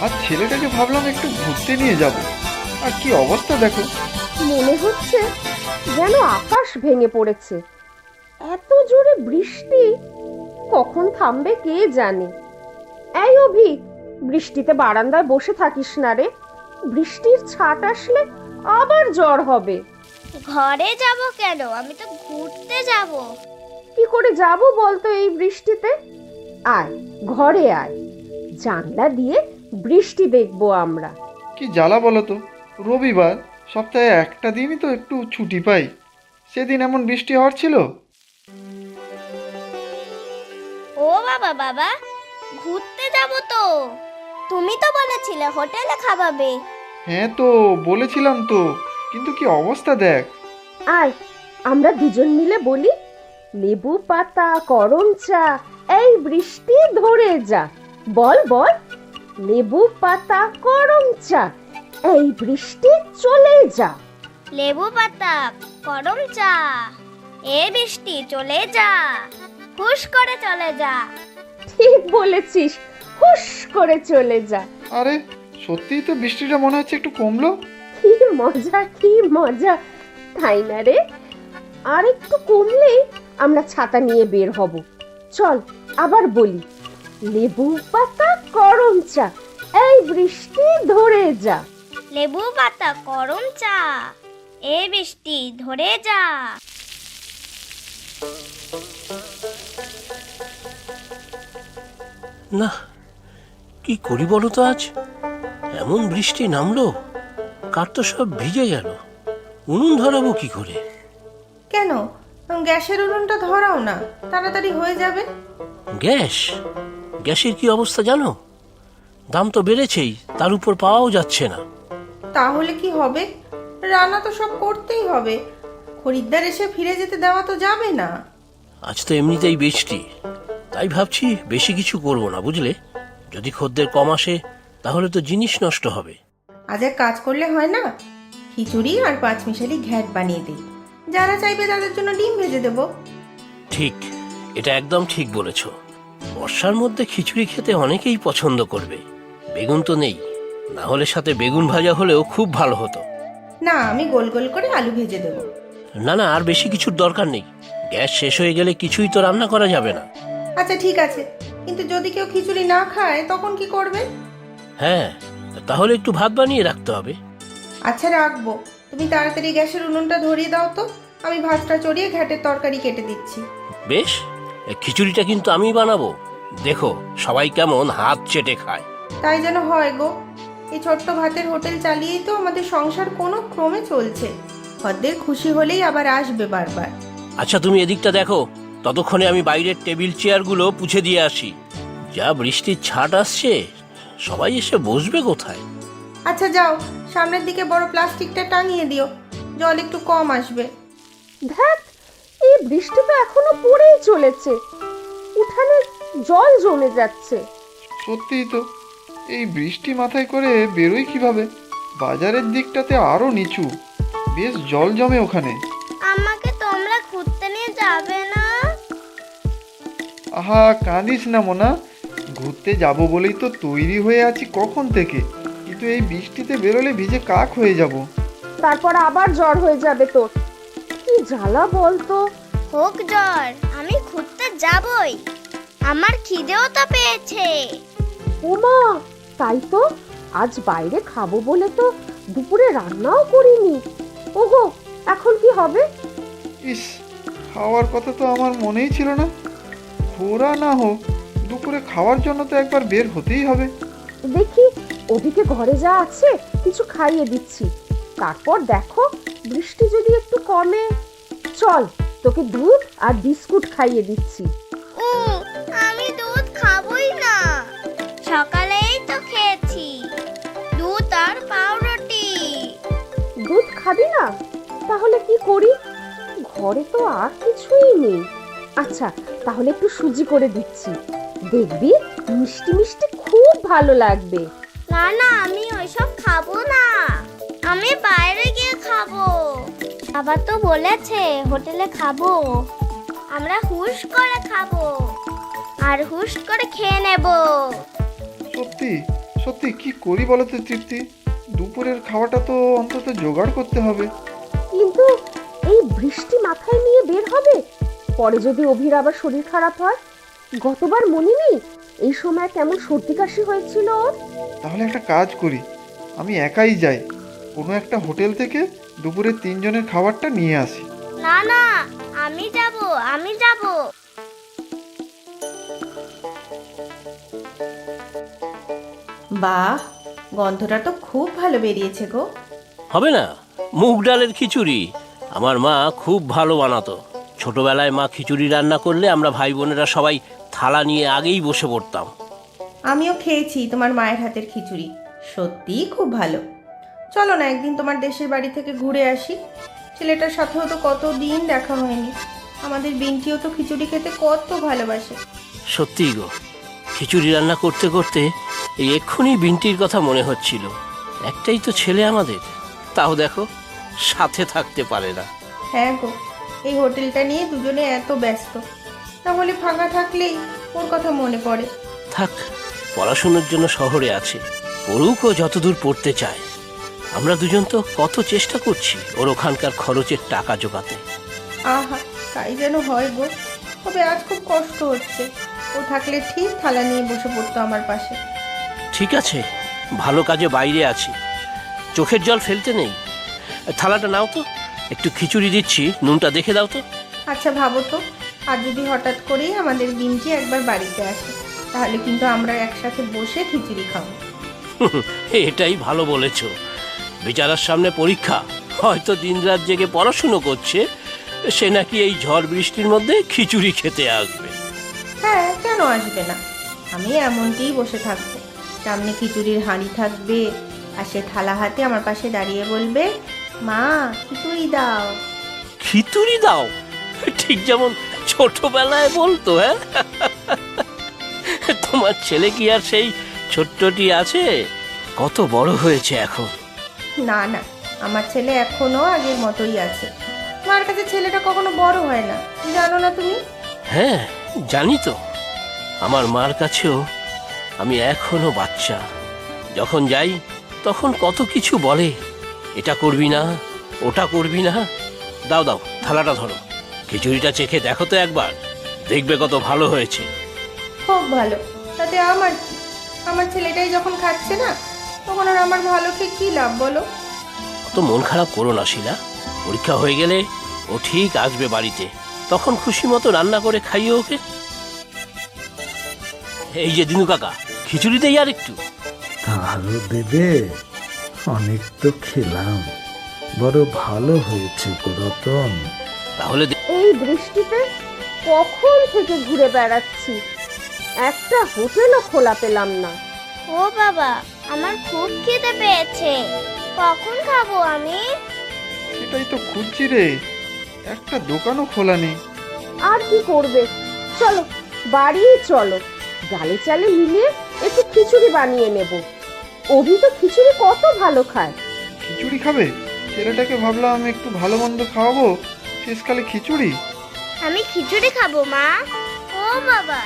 আর ছেলেটাকে ভাবলাম একটু ঘুরতে নিয়ে যাব, আর কি অবস্থা দেখো। মনে হচ্ছে যেন আকাশ ভেঙে পড়েছে। এত জোরে বৃষ্টি, কখন থামবে কে জানে। এই অভি, বৃষ্টিতে বারান্দায় বসে থাকিস না রে, বৃষ্টির ছাট আসলে আবার জ্বর হবে। ঘরে যাব কেন? আমি তো ঘুরতে যাব। কি করে যাব বলতো এই বৃষ্টিতে? আয়, ঘরে আয়, জানলা দিয়ে বৃষ্টি দেখবো আমরা। কি জ্বালা বলো তো, রবিবার, সপ্তাহে একটা দিনই তো একটু ছুটি পাই, সেদিন এমন বৃষ্টি হওয়ার ছিল। ও বাবা, বাবা ঘুরতে যাব তো। তুমি তো বলেছিলে হোটেলে খাওয়াবে। হ্যাঁ তো বলেছিলাম তো, কিন্তু কি অবস্থা দেখ। আয়, আমরা দুজন মিলে বলি, লেবু পাতা করম চা, এই বৃষ্টি ধরে যা। বল বল, লেবু পাতা করম চা, এই বৃষ্টি চলে যা। লেবু পাতা গরম চা, এ বৃষ্টি চলে যা, হুশ করে চলে যা। ঠিক বলেছিস, হুশ করে চলে যা। আরে সত্যিই তো বৃষ্টিটা মনে হচ্ছে একটু কমলো। কি মজা, কি মজা, তাই না রে? আর একটু কমলেই আমরা ছাতা নিয়ে বের হব। চল আবার বলি, লেবু পাতা করম চা, এই বৃষ্টি ধরে যা। লেবু পাতা গরম চা, এ বৃষ্টি ধরে যা। না, কি করি বলো তো, আজ এমন বৃষ্টি নামলো, কার তো সব ভিজে গেল। উনুন ধরাবো কি করে? কেন, গ্যাসের উনুনটা ধরাও না, তাড়াতাড়ি হয়ে যাবে। গ্যাসের কি অবস্থা জানো? দাম তো বেড়েছেই, তার উপর পাওয়াও যাচ্ছে না। তাহলে কি হবে? রান্না তো সব করতেই হবে, খরিদ্দার এসে ফিরে যেতে দেওয়া তো যাবে না। আজ তো এমনিতেই বৃষ্টি, তাই ভাবছি বেশি কিছু করব না, বুঝলে। যদি খদ্দের কম আসে তাহলে তো জিনিস নষ্ট হবে। আজ এক কাজ করলে হয় না, খিচুড়ি আর পাঁচমিশালি ঘ্যাট বানিয়ে দিই, যারা চাইবে তাদের জন্য ডিম ভেজে দেবো। ঠিক, এটা একদম ঠিক বলেছ। বর্ষার মধ্যে খিচুড়ি খেতে অনেকেই পছন্দ করবে। বেগুন তো নেই, না হলে সাথে বেগুন ভাজা হলেও খুব ভালো হতো। না, আমি গোল গোল করে আলু ভেজে দেবো। না না, আর বেশি কিছুর দরকার নেই। গ্যাস শেষ হয়ে গেলে কিছুই তো রান্না করা যাবে না। আচ্ছা ঠিক আছে, কিন্তু যদি কেউ খিচুড়ি না খায় তখন কি করবে? হ্যাঁ, তাহলে একটু ভাত বানিয়ে রাখতে হবে। আচ্ছা রাখবো, তুমি তাড়াতাড়ি গ্যাসের উনুনটা ধরিয়ে দাও তো, আমি ভাতটা চড়িয়ে ঘ্যাটের তরকারি কেটে দিচ্ছি। বেশ, এই খিচুড়িটা কিন্তু আমি বানাবো, দেখো সবাই কেমন হাত চেটে খায়। তাই যেন হয় গো, এই ছোট্ট ভাতের হোটেল চালিয়েই তো আমাদের সংসার কোনো ক্রমে চলছে। খদ্দের খুশি হলেই আবার আসবে বারবার। আচ্ছা তুমি এদিকটা দেখো, ততক্ষণে আমি বাইরের টেবিল চেয়ারগুলো পুছে দিয়ে আসি। যা বৃষ্টির ছাট আসছে, সবাই এসে বসবে কোথায়? আচ্ছা যাও, সামনের দিকে বড় প্লাস্টিকটা টাঙিয়ে দিও, জল একটু কম আসবে। ধ্যাৎ, এই বৃষ্টি তো এখনো পড়েই চলেছে, উঠানে জল জমে যাচ্ছে। সত্যিই তো, এই বৃষ্টি মাথায় করে বেরোই কিভাবে? বাজারের দিকটাতে আরো নিচু, বেশ জল জমে ওখানে। আমাকে তোমরা ঘুরতে নিয়ে যাবে না? আহা কাঁদিস না মোনা, ঘুরতে যাব বলেই তো তৈরি হয়ে আছি কখন থেকে, কিন্তু এই বৃষ্টিতে বেরোলে ভিজে কাক হয়ে যাব। তারপর আবার জ্বর হয়ে যাবে তোর। কি জ্বালা বলতো। হোক জ্বর, আমি ঘুরতে যাবই। আমার খিদেও তো পেয়েছে। ওমা, তাই তো, আজ বাইরে খাবো বলে তো দুপুরে রান্নাও করিনি। ওগো, এখন কি হবে? ইস, খাওয়ার কথা তো আমার মনেই ছিল না। ঘোরা না হোক, দুপুরে খাওয়ার জন্য তো একবার বের হতেই হবে। দেখি, ওদিকে ঘরে যা আছে কিছু খাইয়ে দিচ্ছি, তারপর দেখো বৃষ্টি যদি একটু কমে। চল, তোকে দুধ আর বিস্কুট খাইয়ে দিচ্ছি। আমি দুধ খাবই না, সকালেই তো খেয়েছি দুধ আর পাউরুটি। দুধ খাবি না? তাহলে কি করি? ঘরে তো আর কিছুই নেই। আচ্ছা, তাহলে একটু সুজি করে দিচ্ছি, দেখবি মিষ্টি মিষ্টি খুব ভালো লাগবে। না না, আমি ওইসব খাবো না, আমি বাইরে গিয়ে খাবো। বাবা তো বলেছে হোটেলে খাবো, আমরা হুশ করে খাবো আর হুশ করে খেয়ে নেব। সত্যি সত্যি কি করি বলো তো তৃপ্তি, দুপুরের খাওয়াটা তো অন্তত জোগাড় করতে হবে। কিন্তু এই বৃষ্টি মাথায় নিয়ে বের হবে, পরে যদি অভির আবার শরীর খারাপ হয়। গতবার মনে নেই এই সময় কেমন সর্দি কাশি হয়েছিল ওর। তাহলে একটা কাজ করি, আমি একাই যাই, কোনো একটা হোটেল থেকে দুপুরে 3 জনের খাবারটা নিয়ে আসি। না না, আমি যাব, আমি যাব। বাহ, গন্ধটা তো খুব ভালো বেরিয়েছে গো। হবে না? মুগ ডালের খিচুড়ি আমার মা খুব ভালো বানাতো। ছোটবেলায় মা খিচুড়ি রান্না করলে আমরা ভাই বোনেরা সবাই থালা নিয়ে আগেই বসে পড়তাম। আমিও খেয়েছি তোমার মায়ের হাতের খিচুড়ি, সত্যিই খুব ভালো। চলো না একদিন তোমার দেশের বাড়ি থেকে ঘুরে আসি। ছেলেটার সাথেও তো কতদিন দেখা হয়নি। আমাদের বিন্টিও তো খিচুড়ি খেতে কত ভালোবাসে। সত্যিই গো, খিচুড়ি রান্না করতে করতে এই এক্ষুনি বিন্টির কথা মনে হচ্ছিল। একটাই তো ছেলে আমাদের, তাও দেখো সাথে থাকতে পারে না। হ্যাঁ গো, এই হোটেলটা নিয়ে দুজনে এত ব্যস্ত, তাহলে ফাঁকা থাকলেই ওর কথা মনে পড়ে। থাক, পড়াশোনার জন্য শহরে আছে, পড়ুক ও যতদূর পড়তে চায়। আমরা দুজন তো কত চেষ্টা করছি ওর ওখানকার খরচের টাকা জোগাতে। আহা, তাই যেন হয় গো। তবে আজ খুব কষ্ট হচ্ছে। ও থাকলে ঠিক থালা নিয়ে বসে পড়তো আমার পাশে। ঠিক আছে, ভালো কাজে বাইরে আছি, চোখের জল ফেলতে নেই। থালাটা নাও তো, একটু খিচুড়ি দিচ্ছি, নুনটা দেখে দাও তো। আচ্ছা ভাবো তো, আর যদি হঠাৎ করেই আমাদের বিনটি একবার বাড়িতে আসে, তাহলে কিন্তু আমরা একসাথে বসে খিচুড়ি খাবো। এটাই ভালো বলেছ। বেচারার সামনে পরীক্ষা, হয়তো দিনরাত জেগে পড়াশুনো করছে, সে নাকি এই ঝড় বৃষ্টির মধ্যে খিচুড়ি খেতে আসবে। হ্যাঁ, কেন আসবে না? আমি এমনটিই বসে থাকবো, সামনে খিচুড়ির হাঁড়ি থাকবে, আর সে থালা হাতে আমার পাশে দাঁড়িয়ে বলবে, মা খিচুড়ি দাও। খিচুড়ি দাও? ঠিক যেমন ছোটবেলায় বলতো। হ্যাঁ, তোমার ছেলে কি আর সেই ছোট্টটি আছে? কত বড় হয়েছে এখন। না না, আমার ছেলে এখনো আগের মতোই আছে। মার কাছে ছেলেটা কখনো বড় হয় না, জানো না তুমি? হ্যাঁ, জানি তো। আমার মার কাছেও আমি এখনো বাচ্চা। যখন যাই তখন কত কিছু বলে, এটা করবি না, ওটা করবি না। দাও দাও, থালাটা ধরো, খিচুড়িটা চেখে দেখো তো একবার, দেখবে কত ভালো হয়েছে। খুব ভালো, তাতে আমার কি? আমার ছেলেটাই যখন খাচ্ছে না, তখন আর আমার ভালো খেয়ে কী লাভ বলো? অত মন খারাপ করো না শিলা, পরীক্ষা হয়ে গেলে ও ঠিক আসবে বাড়িতে, তখন খুশি মতো রান্না করে খাইয়ে ওকে। এই যে দিনু কাকা, খিচুড়ি দেই আর একটু। আরো দেবে? অনেক তো খেলাম, বড় ভালো হয়েছে গো রতন। তাহলে এই বৃষ্টিতে কখন থেকে ঘুরে বেড়াচ্ছি, একটা হোটেলও খোলা পেলাম না। ও বাবা, আমার খুব খিদে পেয়েছে, কখন খাবো আমি? সেটাই তো খুঁজছি রে, একটা দোকানও খোলা নেই। আর কি করবে, চলো বাড়ি চলো, ডালে চালে মিলিয়ে একটু খিচুড়ি বানিয়ে নেব। অভি তো খিচুড়ি কত ভালো খায়। খিচুড়ি খাবে? ছেলেটাকে ভাবলাম একটু ভালো মন্দ খাওয়াবো, শেষকালে খিচুড়ি। আমি খিচুড়ি খাবো মা। ও বাবা,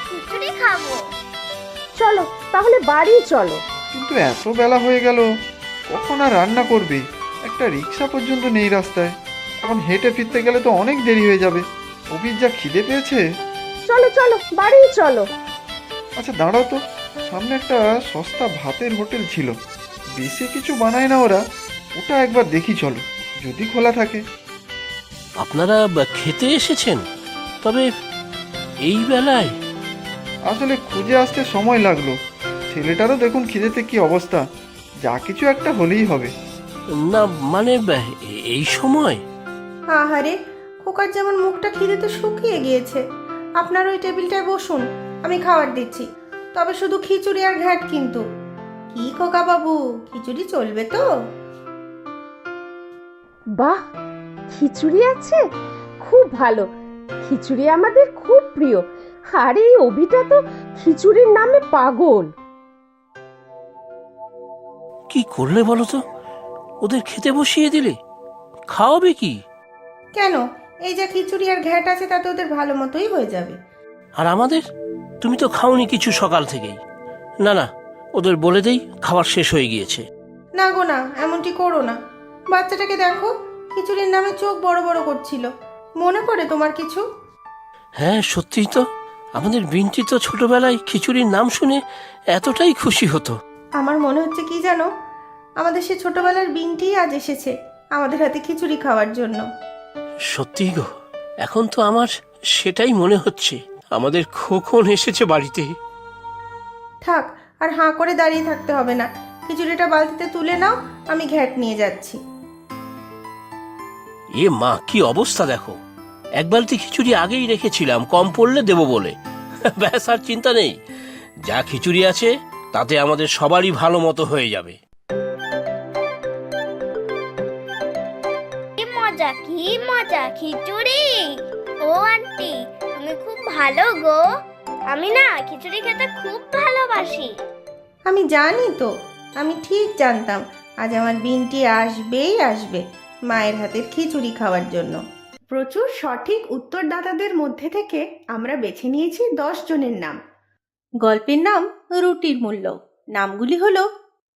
খিচুড়ি খাবো। চলো তাহলে বাড়ি চলো। কিন্তু এত বেলা হয়ে গেল, কখন আর রান্না করবে? একটা রিক্সা পর্যন্ত নেই রাস্তায়, এখন হেঁটে ফিরতে গেলে তো অনেক দেরি হয়ে যাবে। অভির যা খিদে পেয়েছে। চলো চলো বাড়ি চলো। আচ্ছা দাঁড়াও তো, সামনে একটা সস্তা ভাতের হোটেল ছিল, বেশি কিছু বানায় না ওরা, ওটা একবার দেখি চলো, যদি খোলা থাকে। আপনারা খেতে এসেছেন? তবে এই বেলায়? আসলে খুঁজে আসতে সময় লাগলো, ছেলেটারও দেখুন খিদেতে কি অবস্থা, যা কিছু একটা হলেই হবে। না মানে এই সময়? আহারে, খোকার যেমন মুখটা খিদেতে শুকিয়ে গিয়েছে। আপনার ওই টেবিলটায় বসুন, আমি খাবার দিচ্ছি। তবে শুধু খিচুড়ি আর ঘ্যাট কিন্তু। কি খোকা বাবু, খিচুড়ি চলবে তো? বাহ, খিচুড়ি আছে, খুব ভালো। খিচুড়ি আমাদের খুব প্রিয়, আর এই অভিটা তো খিচুড়ির নামে পাগল। কি করলে বলো তো? ওদের খেতে বসিয়ে দিলে, খাওয়াবে কি? কেন, এই যে খিচুড়ি আর ঘ্যাট আছে তাতে ওদের ভালো মতোই হয়ে যাবে। আর আমাদের? তুমি তো খাওনি কিছু সকাল থেকেই। না না, ওদের বলে দেই খাবার শেষ হয়ে গিয়েছে। না গো না, এমনটি করো না। বাচ্চাটাকে দেখো, খিচুড়ির নামে চোখ বড় বড় করছিল। মনে পড়ে তোমার কিছু? হ্যাঁ সত্যিই তো, আমাদের বিনটি তো ছোটবেলায় খিচুড়ির নাম শুনে এতটাই খুশি হতো। আমার মনে হচ্ছে কি জানো, আমাদের সে ছোটবেলার বিনটি আজ এসেছে আমাদের হাতে খিচুড়ি খাওয়ার জন্য। সত্যি গো, এখন তো আমার সেটাই মনে হচ্ছে, আমাদের খোকন এসেছে বাড়িতে। থাক, আর হাঁ করে দাঁড়িয়ে থাকতে হবে না। খিচুড়িটা বালতিতে তুলে নাও, আমি ঘ্যাট নিয়ে যাচ্ছি। এ মা, কি অবস্থা দেখো! এক বালতি খিচুড়ি আগেই রেখেছিলাম, কম পড়লে দেবো বলে। ব্যাস, আর চিন্তা নেই, যা খিচুড়ি আছে তাতে আমাদের সবারই ভালো মতো হয়ে যাবে। কি মজা, কি মজা খিচুড়ি! ও আন্টি, তুমি খুব ভালো গো। আমি না খিচুড়ি খেতে খুব ভালোবাসি। আমি জানি তো, আমি ঠিক জানতাম আজ আমার বিনটি আসবেই আসবে মায়ের হাতের খিচুড়ি খাওয়ার জন্য। প্রচুর সঠিক উত্তরদাতাদের মধ্যে থেকে আমরা বেছে নিয়েছি 10 জনের নাম। গল্পের নাম রুটির মূল্য। নামগুলি হলো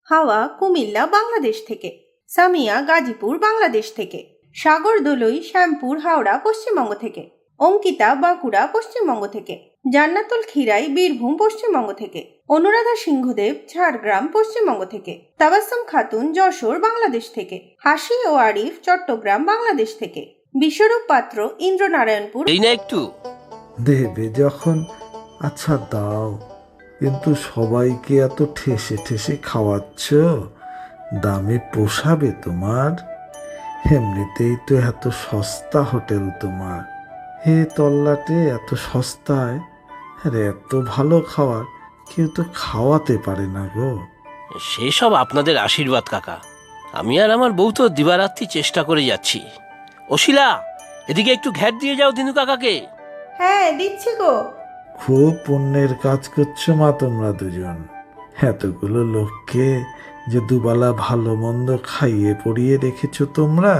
হাওয়া কুমিল্লা বাংলাদেশ থেকে, সামিয়া গাজীপুর বাংলাদেশ থেকে, সাগর দোলই শ্যামপুর হাওড়া পশ্চিমবঙ্গ থেকে, অঙ্কিতা বাঁকুড়া পশ্চিমবঙ্গ থেকে, জান্নাতুল খিরাই বীরভূম পশ্চিমবঙ্গ থেকে, অনুরাধা সিংহদেব ঝাড়গ্রাম পশ্চিমবঙ্গ থেকে, তাবাসসুম খাতুন যশোর বাংলাদেশ থেকে, হাসি ও আরিফ চট্টগ্রাম বাংলাদেশ থেকে, বিশ্বরূপ পাত্র ইন্দ্রনারায়ণপুর। এই না একটু দেবে যখন আচ্ছা দাও, কিন্তু সবাইকে এত ঠেসে ঠেসে খাওয়াচ্ছ, দামে পোষাবে তোমার? এমনিতেই তো এত সস্তা হোটেল তোমার, হে তল্লাটে এত সস্তায় আর এত ভালো খাবার কেউ তো খাওয়াতে পারে না গো। সেসব আপনাদের আশীর্বাদ কাকা, আমি আর আমার বউ তো দিবারাত্রি চেষ্টা করে যাচ্ছি। অশিলা, এদিকে একটু ঘ্যাট দিয়ে যাও দিনু কাকাকে। হ্যাঁ, দিচ্ছি গো। খুব পুণ্যের কাজ করছো মা তোমরা দুজন। এতগুলো লোককে যে দুবেলা ভালো মন্দ খাইয়ে পরিয়ে রেখেছো তোমরা,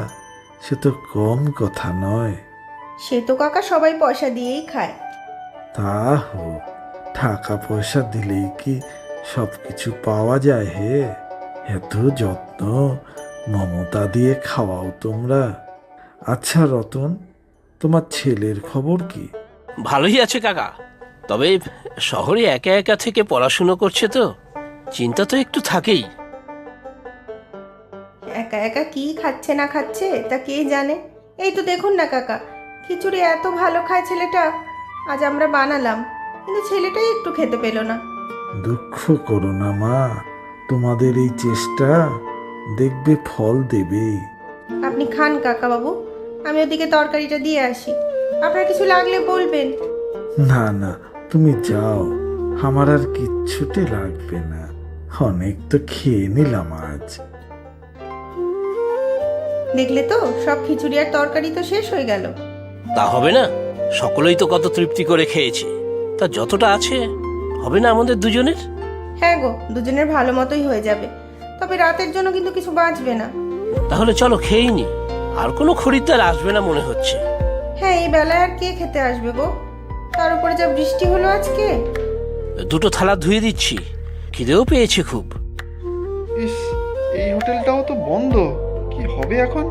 সে তো কম কথা নয়। সে তো কাকা সবাই পয়সা দিয়েই খায়। তা হোক, টাকা পয়সা দিলেই কি সব কিছু পাওয়া যায় হে? এত যত্ন মমতা দিয়ে খাওয়াও তোমরা। আচ্ছা রতন, তোমার ছেলের খবর কি? ভালোই আছে কাকা, তবে শহরে একা একা থেকে পড়াশুনো করছে তো চিন্তা তো একটু থাকেই। একা একা কি খাচ্ছে না খাচ্ছে তা কে জানে। এই তো দেখুন না কাকা, খিচুড়ি এত ভালো খায় ছেলেটা, আজ আমরা বানালাম, কিন্তু ছেলেটাই একটু খেতে পেল না। দুঃখ করো না মা, তোমাদের এই চেষ্টা দেখবে ফল দেবেই। আপনি খান কাকা বাবু, আমি ওদিকে তরকারিটা দিয়ে আসি। আপনার কিছু লাগলে বলবেন। না না, তুমি যাও, আমার আর কিচ্ছুটি লাগবে না, অনেক তো খেয়ে নিলাম আজ। দেখলে তো, সব খিচুড়ি আর তরকারি তো শেষ হয়ে গেল। তা হবে না, সকলেই তো কত তৃপ্তি করে খেয়েছে, তা যতটা আছে হবে না আমাদের দুজনের? হ্যাঁ গো, দুজনের ভালো মতোই হয়ে যাবে, তবে রাতের জন্য কিন্তু কিছু বাঁচবে না। তাহলে চলো খেয়েই নি, আর কোনো খরিদ্দার আসবে না মনে হচ্ছে। হ্যাঁ, এই বেলায় আর কে খেতে আসবে গো, তার উপরে যা বৃষ্টি হলো আজকে। দুটো থালা ধুয়ে দিচ্ছি, খিদেও পেয়েছে খুব। ইস, এই হোটেলটাও তো বন্ধ, কি হবে এখন?